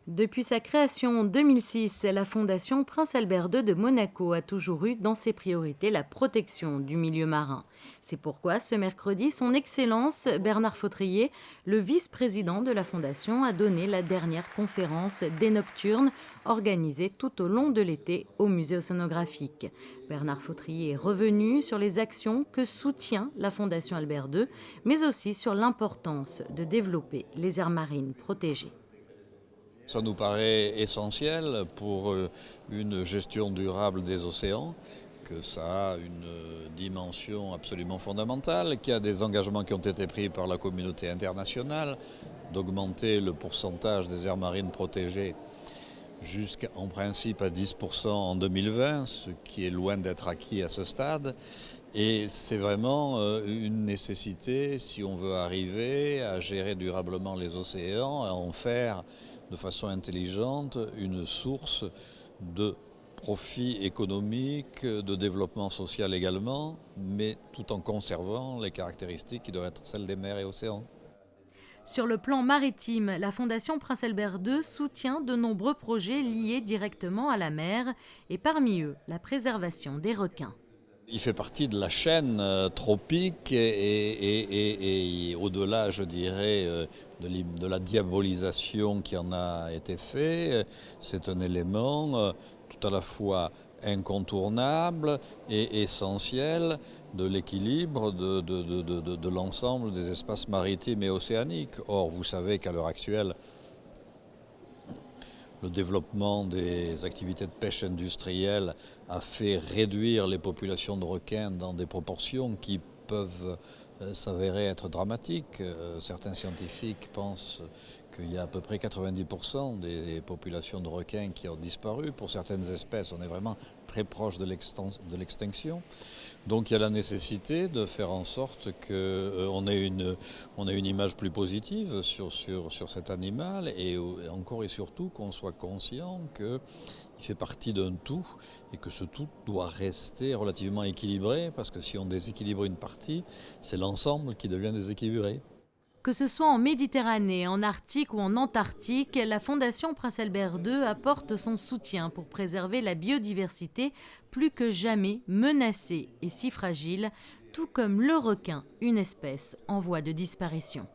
Depuis sa création en 2006, la Fondation Prince Albert II de Monaco a toujours eu dans ses priorités la protection du milieu marin. C'est pourquoi ce mercredi, son Excellence Bernard Fautrier, le vice-président de la Fondation, a donné la dernière conférence des Nocturnes organisée tout au long de l'été au musée océanographique. Bernard Fautrier est revenu sur les actions que soutient la Fondation Albert II, mais aussi sur l'importance de développer les aires marines protégées. Ça nous paraît essentiel pour une gestion durable des océans, que ça a une dimension absolument fondamentale, qu'il y a des engagements qui ont été pris par la communauté internationale d'augmenter le pourcentage des aires marines protégées jusqu'en principe à 10% en 2020, ce qui est loin d'être acquis à ce stade. Et c'est vraiment une nécessité si on veut arriver à gérer durablement les océans, à en faire de façon intelligente une source de profit économique, de développement social également, mais tout en conservant les caractéristiques qui doivent être celles des mers et océans. Sur le plan maritime, la Fondation Prince Albert II soutient de nombreux projets liés directement à la mer et parmi eux, la préservation des requins. Il fait partie de la chaîne tropique et au-delà, je dirais, de la diabolisation qui en a été faite, c'est un élément tout à la fois incontournable et essentiel de l'équilibre de l'ensemble des espaces maritimes et océaniques. Or, vous savez qu'à l'heure actuelle, le développement des activités de pêche industrielle a fait réduire les populations de requins dans des proportions qui peuvent s'avérer être dramatiques. Certains scientifiques pensent qu'il y a à peu près 90% des populations de requins qui ont disparu. Pour certaines espèces, on est vraiment très proche de l'extinction. Donc il y a la nécessité de faire en sorte qu'on ait une image plus positive sur cet animal et encore et surtout qu'on soit conscient qu'il fait partie d'un tout et que ce tout doit rester relativement équilibré parce que si on déséquilibre une partie, c'est l'ensemble qui devient déséquilibré. Que ce soit en Méditerranée, en Arctique ou en Antarctique, la Fondation Prince Albert II apporte son soutien pour préserver la biodiversité plus que jamais menacée et si fragile, tout comme le requin, une espèce en voie de disparition.